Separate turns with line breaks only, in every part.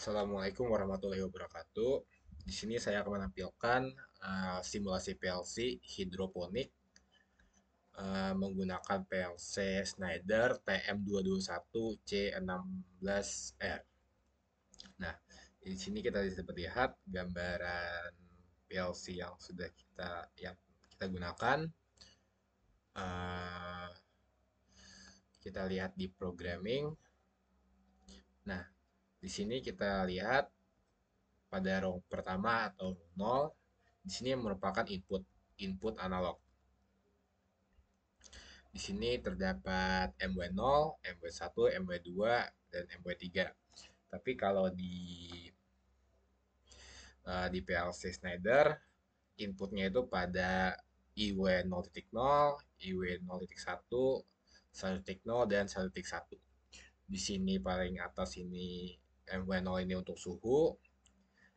Assalamualaikum warahmatullahi wabarakatuh. Di sini saya akan menampilkan simulasi PLC hidroponik menggunakan PLC Schneider TM221C16R. Nah, di sini kita dapat lihat gambaran PLC yang kita gunakan. Eh, kita lihat di programming. Nah, di sini kita lihat pada row pertama atau row 0, di sini merupakan input analog. Di sini terdapat MW0, MW1, MW2, dan MW3. Tapi kalau di PLC Schneider, inputnya itu pada IW0.0, IW0.1, 1.0, dan 1.1. Di sini paling atas ini MW0 ini untuk suhu,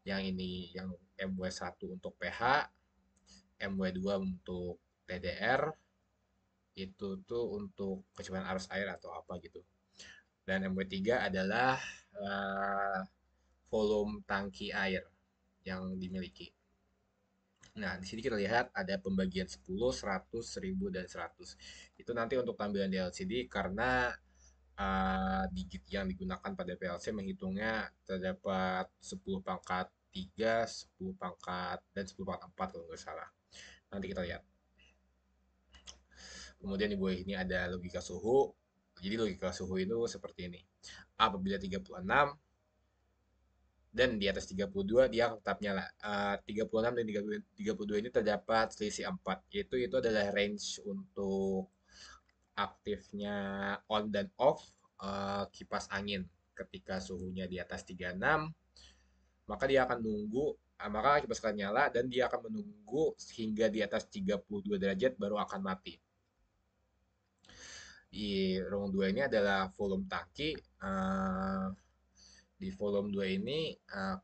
yang ini yang MW1 untuk pH, MW2 untuk TDR, itu tuh untuk kecuali arus air atau apa gitu. Dan MW3 adalah uh, volume tangki air yang dimiliki. Nah, di sini kita lihat ada pembagian 10, 100, 1000, dan 100. Itu nanti untuk tampilan di LCD karena digit yang digunakan pada PLC menghitungnya terdapat 10 pangkat 3, 10 pangkat, dan 10 pangkat 4 kalau nggak salah. Nanti kita lihat. Kemudian di bawah ini ada logika suhu. Jadi logika suhu itu seperti ini. Apabila 36 dan di atas 32 dia tetap nyala. 36 dan 32 ini terdapat selisih 4. Itu adalah range untuk aktifnya on dan off kipas angin. Ketika suhunya di atas 36, maka dia akan nunggu maka kipas akan nyala dan dia akan menunggu hingga di atas 32 derajat baru akan mati. Di ruang 2 ini adalah volume tangki. Di volume 2 ini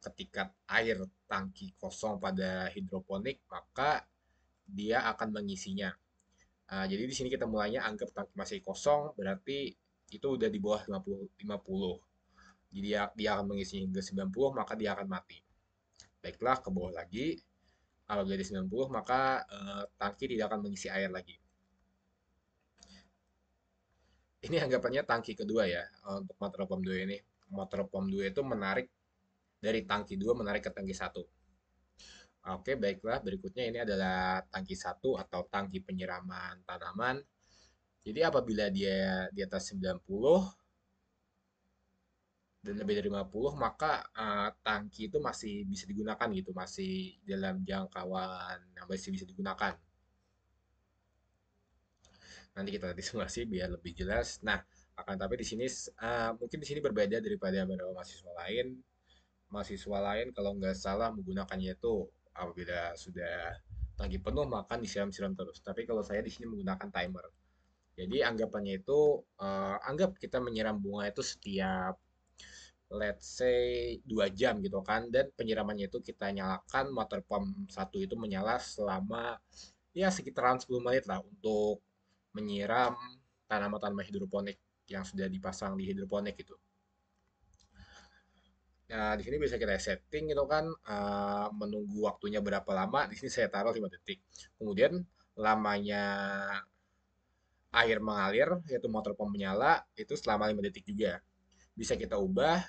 ketika air tangki kosong pada hidroponik, maka dia akan mengisinya. Jadi di sini kita mulainya anggap tangki masih kosong, berarti itu udah di bawah 50. Jadi dia akan mengisi hingga 90, maka dia akan mati. Baiklah, ke bawah lagi. Apabila di 90, maka tangki tidak akan mengisi air lagi. Ini anggapannya tangki kedua ya, untuk motor pom 2 ini. Motor pom 2 itu menarik dari tangki 2 menarik ke tangki 1. Oke, baiklah. Berikutnya ini adalah tangki 1 atau tangki penyiraman tanaman. Jadi apabila dia di atas 90 dan lebih dari 50, maka tangki itu masih bisa digunakan gitu, masih dalam jangkauan yang masih bisa digunakan. Nanti kita lihat simulasi biar lebih jelas. Nah, akan tapi di sini mungkin di sini berbeda daripada beberapa mahasiswa lain. Mahasiswa lain kalau nggak salah menggunakannya itu apabila sudah tangki penuh maka disiram-siram terus. Tapi kalau saya di sini menggunakan timer. Jadi anggapannya itu anggap kita menyiram bunga itu setiap let's say 2 jam gitu kan, dan penyiramannya itu kita nyalakan motor pump satu itu menyala selama ya sekitaran 10 menit lah untuk menyiram tanaman-tanaman hidroponik yang sudah dipasang di hidroponik itu. Nah, di sini bisa kita setting gitu kan, menunggu waktunya berapa lama. Di sini saya taruh 5 detik. Kemudian lamanya air mengalir, yaitu motor pompa menyala, itu selama 5 detik juga. Bisa kita ubah.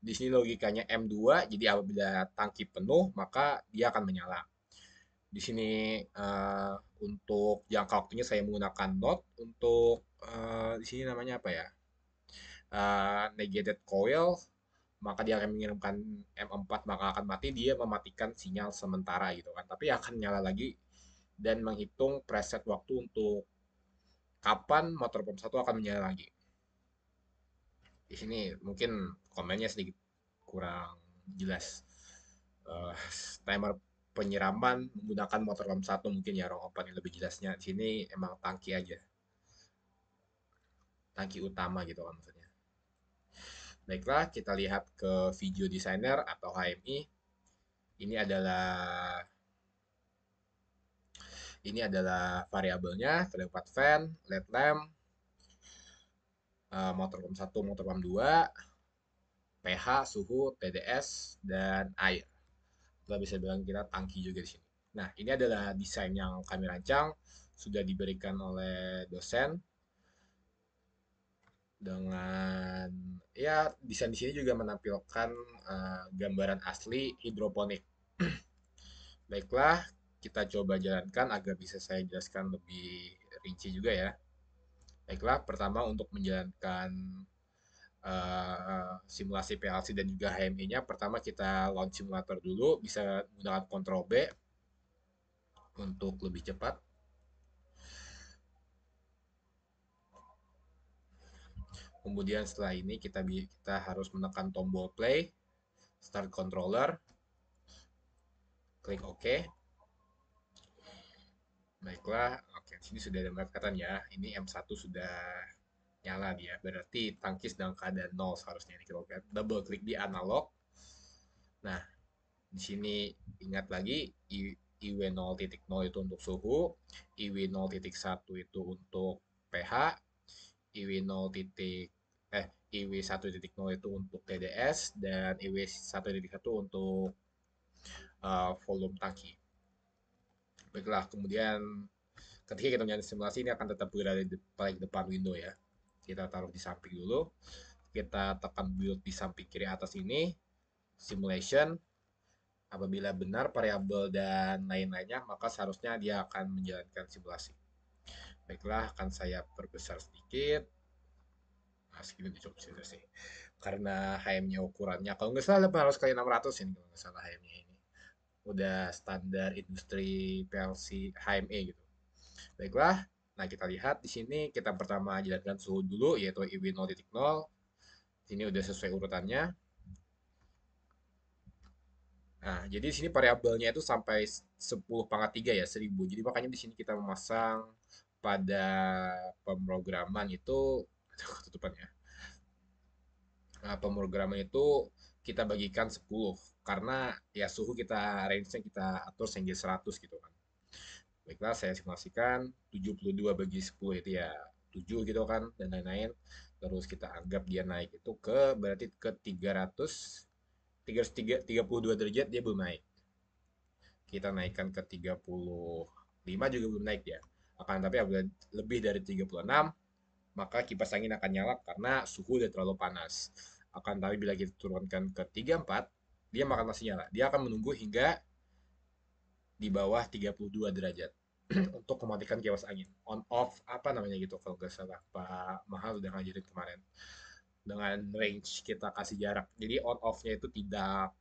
Di sini logikanya M2, jadi apabila tangki penuh, maka dia akan menyala. Di sini untuk jangka waktunya saya menggunakan not. Untuk di sini namanya apa ya? Negated coil, maka dia akan mengirimkan M4, maka akan mati, dia mematikan sinyal sementara gitu kan, tapi akan nyala lagi dan menghitung preset waktu untuk kapan motor pompa satu akan menyala lagi. Di sini mungkin komennya sedikit kurang jelas. uh, Timer penyiraman menggunakan motor pompa satu mungkin ya row 4 yang lebih jelasnya. Di sini emang tangki aja, tangki utama gitu kan maksudnya. Baiklah, kita lihat ke video designer atau HMI. Ini adalah variabelnya, terdapat fan, LED lamp, motor pump 1, motor pump 2, pH, suhu, TDS, dan air. Kita bisa bilang kita tangki juga di sini. Nah, ini adalah desain yang kami rancang, sudah diberikan oleh dosen dengan ya desain di sini juga menampilkan gambaran asli hidroponik. Baiklah, kita coba jalankan agar bisa saya jelaskan lebih rinci juga ya. Baiklah, pertama untuk menjalankan simulasi PLC dan juga HMI-nya, pertama kita launch simulator dulu, bisa menggunakan Ctrl B untuk lebih cepat. Kemudian setelah ini kita harus menekan tombol play, start controller, klik OK. Baiklah, oke, sini sudah ada pendekatan ya. Ini M1 sudah nyala dia. Berarti tangki sedang keadaan 0 seharusnya ini kita lihat. Double klik di analog. Nah, di sini ingat lagi IW 0.0 itu untuk suhu, IW 0.1 itu untuk pH, IW 0, IW 1.0 itu untuk TDS dan IW 1.1 untuk volume tangki. Baiklah, kemudian ketika kita menjalani simulasi ini akan tetap berada di paling depan window ya. Kita taruh di samping dulu. Kita tekan build di samping kiri atas ini. Simulation. Apabila benar variabel dan lain-lainnya, maka seharusnya dia akan menjalankan simulasi. Baiklah, akan saya perbesar sedikit. Nah, segini cukup sih. Karena HM-nya ukurannya, kalau nggak salah 800 kali 600 ini, kalau nggak salah HM-nya ini. Udah standar industri PLC HME gitu. Baiklah, nah kita lihat di sini kita pertama jalankan suhu dulu yaitu IW 0.0. Ini udah sesuai urutannya. Nah, jadi di sini variabelnya itu sampai 10 pangkat 3 ya, 1000. Jadi makanya di sini kita memasang pada pemrograman itu ketutupannya. Nah, pemrograman itu kita bagikan 10 karena ya suhu kita range-nya kita atur sehingga 100 gitu kan. Baiklah, saya simulasikan 72 bagi 10 itu ya 7 gitu kan dan lain-lain. Terus kita anggap dia naik itu ke berarti ke 332 derajat dia belum naik. Kita naikkan ke 35 juga belum naik ya. Akan tapi apabila lebih dari 36 maka kipas angin akan nyala karena suhu udah terlalu panas. Akan tapi bila kita turunkan ke 34 dia masih nyala. Dia akan menunggu hingga di bawah 32 derajat untuk mematikan kipas angin. On off apa namanya gitu kalau nggak salah Pak Mahal udah ngajarin kemarin. Dengan range kita kasih jarak. Jadi on off-nya itu tidak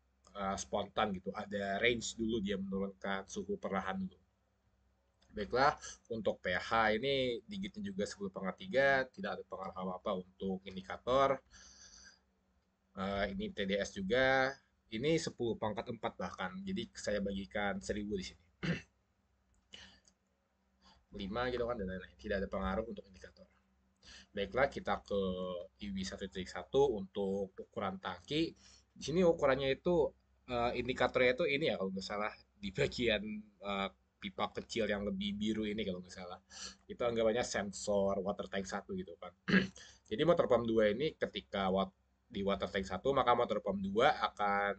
spontan gitu. Ada range dulu dia menurunkan suhu perlahan dulu. Baiklah, untuk pH ini digitnya juga 10 pangkat 3, tidak ada pengaruh apa-apa untuk indikator. Ini TDS juga, ini 10 pangkat 4 bahkan. Jadi saya bagikan 1000 di sini. 5 gitu kan dan lain-lain. Tidak ada pengaruh untuk indikator. Baiklah, kita ke IW 1.1 untuk ukuran tangki. Di sini ukurannya itu indikatornya itu ini ya kalau nggak salah di bagian pipa kecil yang lebih biru ini kalau nggak salah. Itu anggapannya sensor water tank 1 gitu kan. Jadi motor pump 2 ini ketika di water tank 1 maka motor pump 2 akan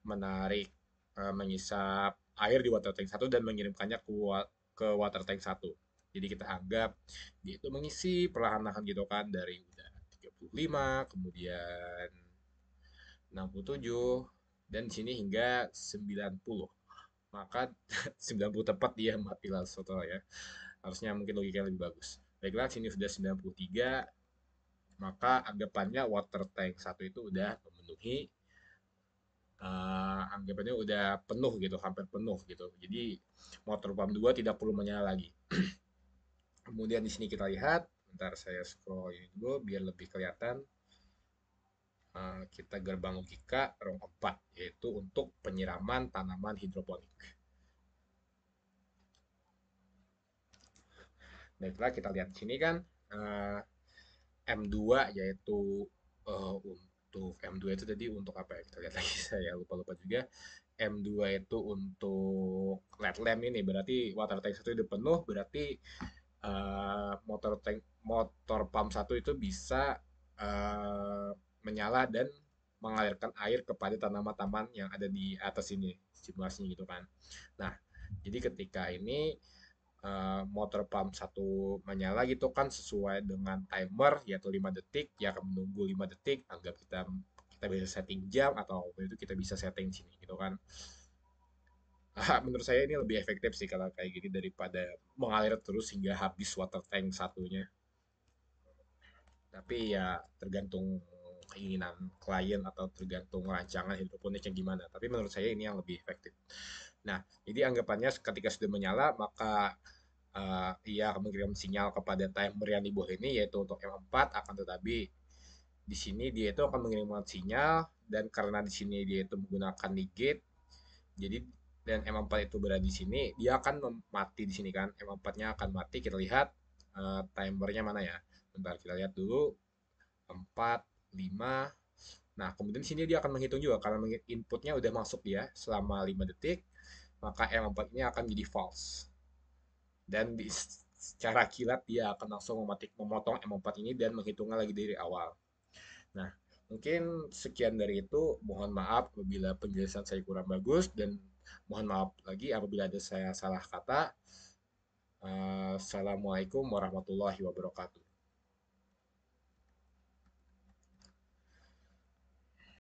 menarik mengisap air di water tank 1 dan mengirimkannya ke water tank 1. Jadi kita anggap dia itu mengisi perlahan-lahan gitu kan dari udah 35, kemudian 67 dan di sini hingga 90. Maka 90 tepat dia mati langsung ya. Harusnya mungkin logikanya lebih bagus. Baiklah, sini sudah 93, maka anggapannya water tank 1 itu udah memenuhi anggapannya udah penuh gitu, hampir penuh gitu. Jadi motor pump 2 tidak perlu menyala lagi. Kemudian di sini kita lihat, bentar saya scroll ini dulu biar lebih kelihatan. Kita gerbang logika rong 4 yaitu untuk penyiraman tanaman hidroponik. Baiklah, kita lihat di sini kan M2 yaitu untuk M2 itu tadi untuk apa ya? Kita lihat lagi saya lupa-lupa juga. M2 itu untuk LED lamp ini berarti water tank 1 udah penuh berarti motor pump 1 itu bisa menyala dan mengalirkan air kepada tanaman-tanaman yang ada di atas ini simulasinya gitu kan. Nah, jadi ketika ini motor pump satu menyala gitu kan sesuai dengan timer yaitu 5 detik, ya akan menunggu 5 detik agar kita kita bisa setting jam atau itu kita bisa setting sini gitu kan. Menurut saya ini lebih efektif sih kalau kayak gini daripada mengalir terus hingga habis water tank satunya. Tapi ya tergantung keinginan klien atau tergantung rancangan hidroponiknya gimana. Tapi menurut saya ini yang lebih efektif. Nah, jadi anggapannya ketika sudah menyala, maka ia akan mengirim sinyal kepada timer yang di bawah ini, yaitu untuk M4, akan tetapi di sini dia itu akan mengirimkan sinyal, dan karena di sini dia itu menggunakan negate, jadi dan M4 itu berada di sini, dia akan mati di sini kan. M4-nya akan mati. Kita lihat timernya mana ya. Bentar kita lihat dulu. 4, 5. Nah, kemudian di sini dia akan menghitung juga karena inputnya udah masuk dia selama 5 detik, maka M4 ini akan jadi false. Dan secara kilat dia akan langsung memotong M4 ini dan menghitungnya lagi dari awal. Nah, mungkin sekian dari itu. Mohon maaf apabila penjelasan saya kurang bagus dan mohon maaf lagi apabila ada saya salah kata. Assalamualaikum warahmatullahi wabarakatuh.